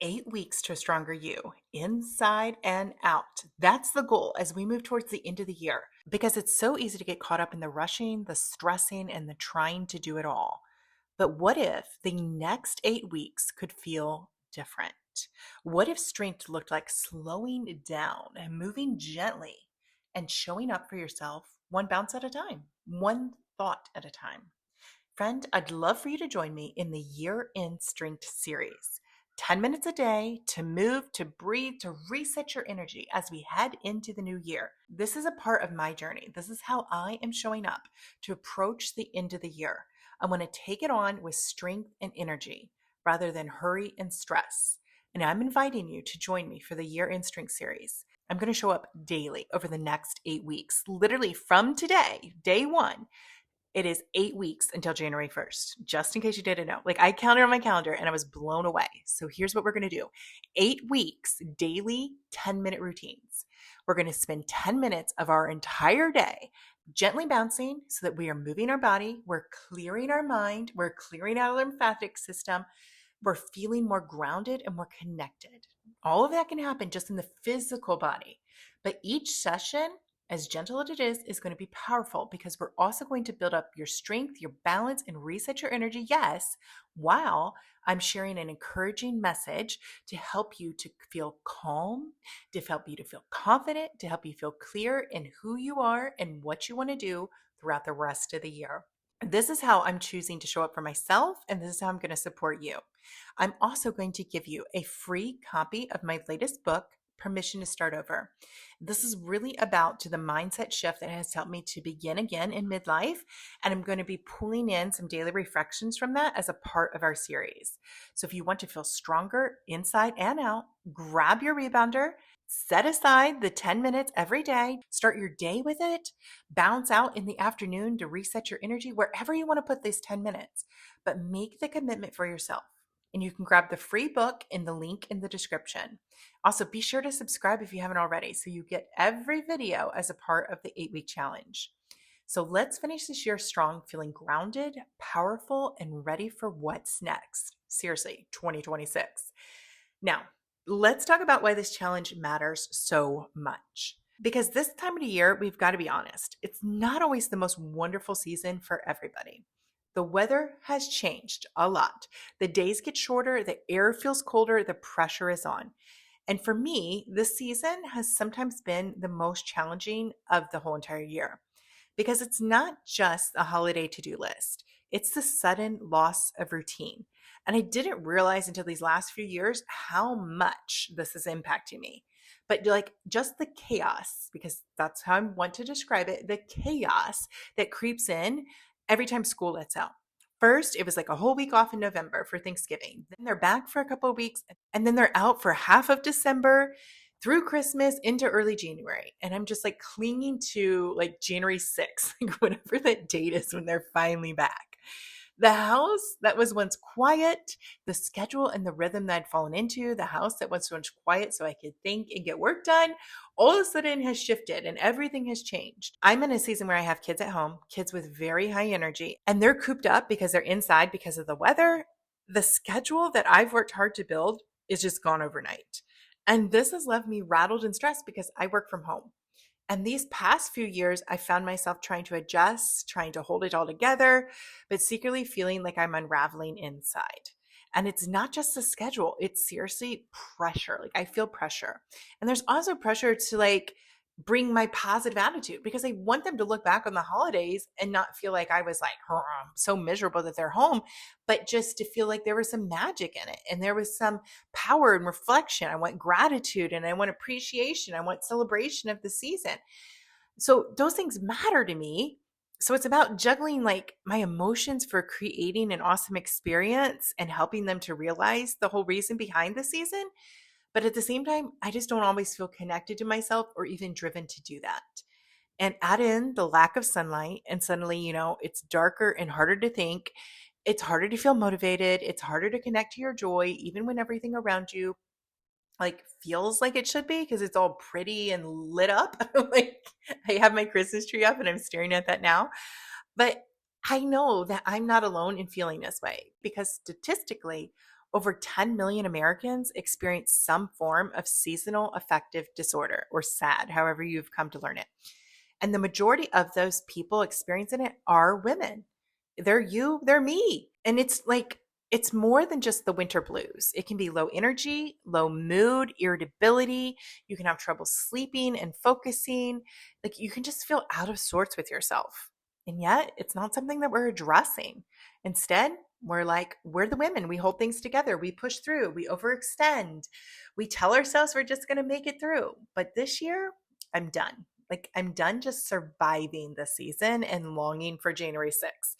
8 weeks to a stronger you, inside and out. That's the goal as we move towards the end of the year because it's so easy to get caught up in the rushing, the stressing, and the trying to do it all. But what if the next 8 weeks could feel different? What if strength looked like slowing down and moving gently and showing up for yourself one bounce at a time, one thought at a time? Friend, I'd love for you to join me in the Year in Strength series. 10 minutes a day to move, to breathe, to reset your energy as we head into the new year. This is a part of my journey. This is how I am showing up to approach the end of the year. I want to take it on with strength and energy rather than hurry and stress. And I'm inviting you to join me for the Year in Strength series. I'm going to show up daily over the next 8 weeks, literally from today, day one. It is 8 weeks until January 1st, just in case you didn't know. Like I counted on my calendar and I was blown away. So here's what we're going to do 8 weeks, daily 10-minute routines. We're going to spend 10 minutes of our entire day gently bouncing so that we are moving our body, we're clearing our mind, we're clearing our lymphatic system, we're feeling more grounded and more connected. All of that can happen just in the physical body. But each session, as gentle as it is going to be powerful because we're also going to build up your strength, your balance, and reset your energy. Yes, while I'm sharing an encouraging message to help you to feel calm, to help you to feel confident, to help you feel clear in who you are and what you want to do throughout the rest of the year. This is how I'm choosing to show up for myself, and this is how I'm going to support you. I'm also going to give you a free copy of my latest book, Permission to Start Over. This is really about the mindset shift that has helped me to begin again in midlife, and I'm going to be pulling in some daily reflections from that as a part of our series. So if you want to feel stronger inside and out, grab your rebounder, set aside the 10 minutes every day, start your day with it, bounce out in the afternoon to reset your energy wherever you want to put these 10 minutes, but make the commitment for yourself. And you can grab the free book in the link in the description. Also, be sure to subscribe if you haven't already so you get every video as a part of the 8-week challenge. So let's finish this year strong, feeling grounded, powerful, and ready for what's next. Seriously, 2026. Now, let's talk about why this challenge matters so much. Because this time of the year, we've got to be honest, it's not always the most wonderful season for everybody. The weather has changed a lot. The days get shorter, the air feels colder, the pressure is on. And for me, this season has sometimes been the most challenging of the whole entire year because it's not just a holiday to-do list. It's the sudden loss of routine. And I didn't realize until these last few years how much this is impacting me. But like just the chaos, because that's how I want to describe it, the chaos that creeps in every time school lets out. First, it was like a whole week off in November for Thanksgiving. Then they're back for a couple of weeks, and then they're out for half of December through Christmas into early January. And I'm just like clinging to like January 6th, like whatever that date is when they're finally back. The house that was once quiet, the schedule and the rhythm that I'd fallen into, the house that was once quiet so I could think and get work done, all of a sudden has shifted and everything has changed. I'm in a season where I have kids at home, kids with very high energy, and they're cooped up because they're inside because of the weather. The schedule that I've worked hard to build is just gone overnight. And this has left me rattled and stressed because I work from home. And these past few years, I found myself trying to adjust, trying to hold it all together, but secretly feeling like I'm unraveling inside. And it's not just the schedule, it's seriously pressure. Like I feel pressure. And there's also pressure to like bring my positive attitude because I want them to look back on the holidays and not feel like I was like so miserable that they're home, but just to feel like there was some magic in it and there was some power and reflection. I want gratitude and I want appreciation. I want celebration of the season. So those things matter to me. So it's about juggling like my emotions for creating an awesome experience and helping them to realize the whole reason behind the season. But at the same time, I just don't always feel connected to myself or even driven to do that. And add in the lack of sunlight, and suddenly, it's darker and harder to think. It's harder to feel motivated. It's harder to connect to your joy, even when everything around you like feels like it should be because it's all pretty and lit up. Like I have my Christmas tree up and I'm staring at that now. But I know that I'm not alone in feeling this way because statistically, Over 10 million Americans experience some form of seasonal affective disorder, or SAD, however you've come to learn it. And the majority of those people experiencing it are women. They're you, they're me. And it's like, it's more than just the winter blues. It can be low energy, low mood, irritability. You can have trouble sleeping and focusing. Like you can just feel out of sorts with yourself. And yet, it's not something that we're addressing. Instead, we're like, we're the women. We hold things together. We push through. We overextend. We tell ourselves we're just going to make it through. But this year, I'm done. Like, I'm done just surviving the season and longing for January 6th.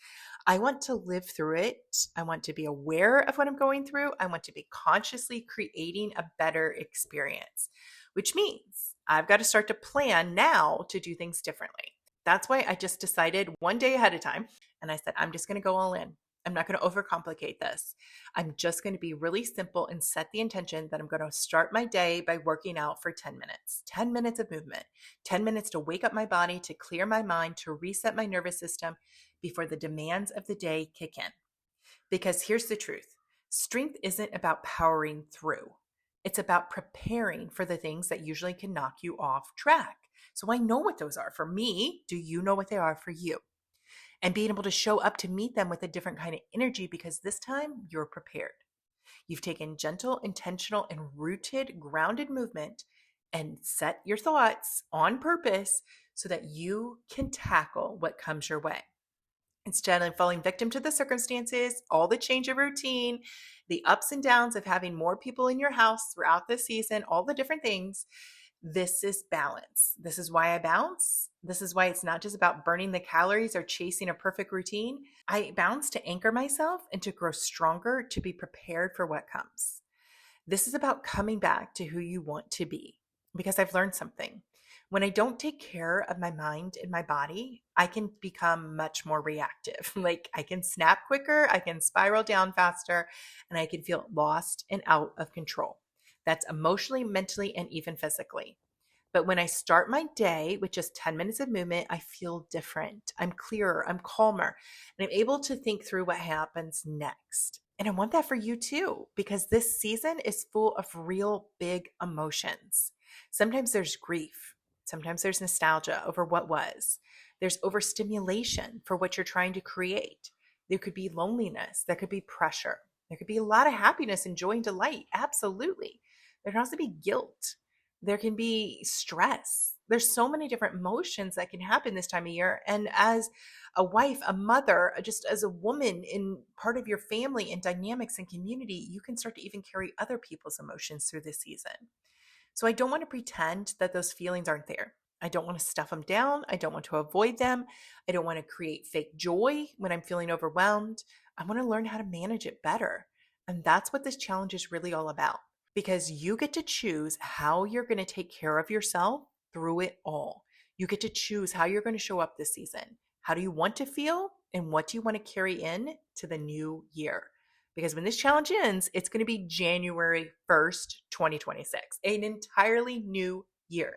I want to live through it. I want to be aware of what I'm going through. I want to be consciously creating a better experience, which means I've got to start to plan now to do things differently. That's why I just decided one day ahead of time. And I said, I'm just going to go all in. I'm not going to overcomplicate this. I'm just going to be really simple and set the intention that I'm going to start my day by working out for 10 minutes, 10 minutes of movement, 10 minutes to wake up my body, to clear my mind, to reset my nervous system before the demands of the day kick in. Because here's the truth. Strength isn't about powering through. It's about preparing for the things that usually can knock you off track. So I know what those are for me. Do you know what they are for you? And being able to show up to meet them with a different kind of energy because this time you're prepared. You've taken gentle, intentional, and rooted, grounded movement and set your thoughts on purpose so that you can tackle what comes your way. Instead of falling victim to the circumstances, all the change of routine, the ups and downs of having more people in your house throughout the season, all the different things, this is balance. This is why I bounce. This is why it's not just about burning the calories or chasing a perfect routine. I bounce to anchor myself and to grow stronger, to be prepared for what comes. This is about coming back to who you want to be because I've learned something. When I don't take care of my mind and my body, I can become much more reactive. Like I can snap quicker, I can spiral down faster, and I can feel lost and out of control. That's emotionally, mentally, and even physically. But when I start my day with just 10 minutes of movement, I feel different. I'm clearer, I'm calmer, and I'm able to think through what happens next. And I want that for you too, because this season is full of real big emotions. Sometimes there's grief. Sometimes there's nostalgia over what was. There's overstimulation for what you're trying to create. There could be loneliness. There could be pressure. There could be a lot of happiness and joy and delight. Absolutely. There can also be guilt. There can be stress. There's so many different emotions that can happen this time of year. And as a wife, a mother, just as a woman in part of your family and dynamics and community, you can start to even carry other people's emotions through this season. So I don't want to pretend that those feelings aren't there. I don't want to stuff them down. I don't want to avoid them. I don't want to create fake joy when I'm feeling overwhelmed. I want to learn how to manage it better. And that's what this challenge is really all about, because you get to choose how you're going to take care of yourself through it all. You get to choose how you're going to show up this season. How do you want to feel? And what do you want to carry in to the new year? Because when this challenge ends, it's going to be January 1st, 2026, an entirely new year.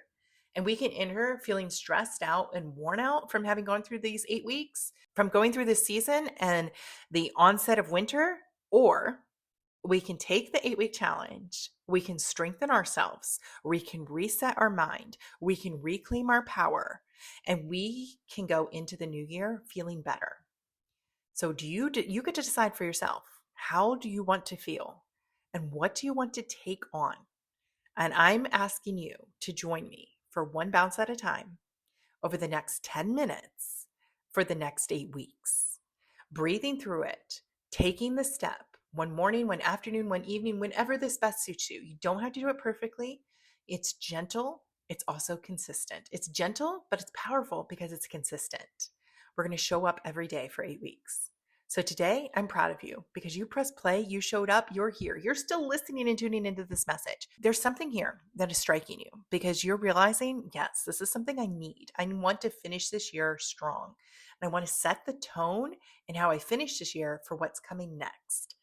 And we can enter feeling stressed out and worn out from having gone through these 8 weeks, from going through this season and the onset of winter, or we can take the 8-week challenge. We can strengthen ourselves. We can reset our mind. We can reclaim our power, and we can go into the new year feeling better. So you get to decide for yourself, how do you want to feel and what do you want to take on? And I'm asking you to join me for one bounce at a time over the next 10 minutes for the next 8 weeks, breathing through it, taking the step one morning, one afternoon, one evening, whenever this best suits you. You don't have to do it perfectly. It's gentle. It's also consistent. It's gentle, but it's powerful because it's consistent. We're going to show up every day for 8 weeks. So today, I'm proud of you because you pressed play, you showed up, you're here. You're still listening and tuning into this message. There's something here that is striking you because you're realizing, yes, this is something I need. I want to finish this year strong. And I want to set the tone in how I finish this year for what's coming next.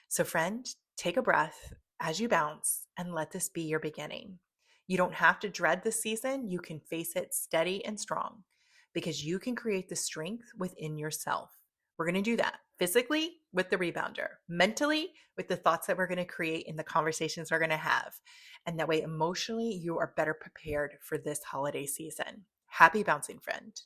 So friend, take a breath as you bounce and let this be your beginning. You don't have to dread this season. You can face it steady and strong because you can create the strength within yourself. We're going to do that physically with the rebounder, mentally with the thoughts that we're going to create and the conversations we're going to have. And that way, emotionally, you are better prepared for this holiday season. Happy bouncing, friend.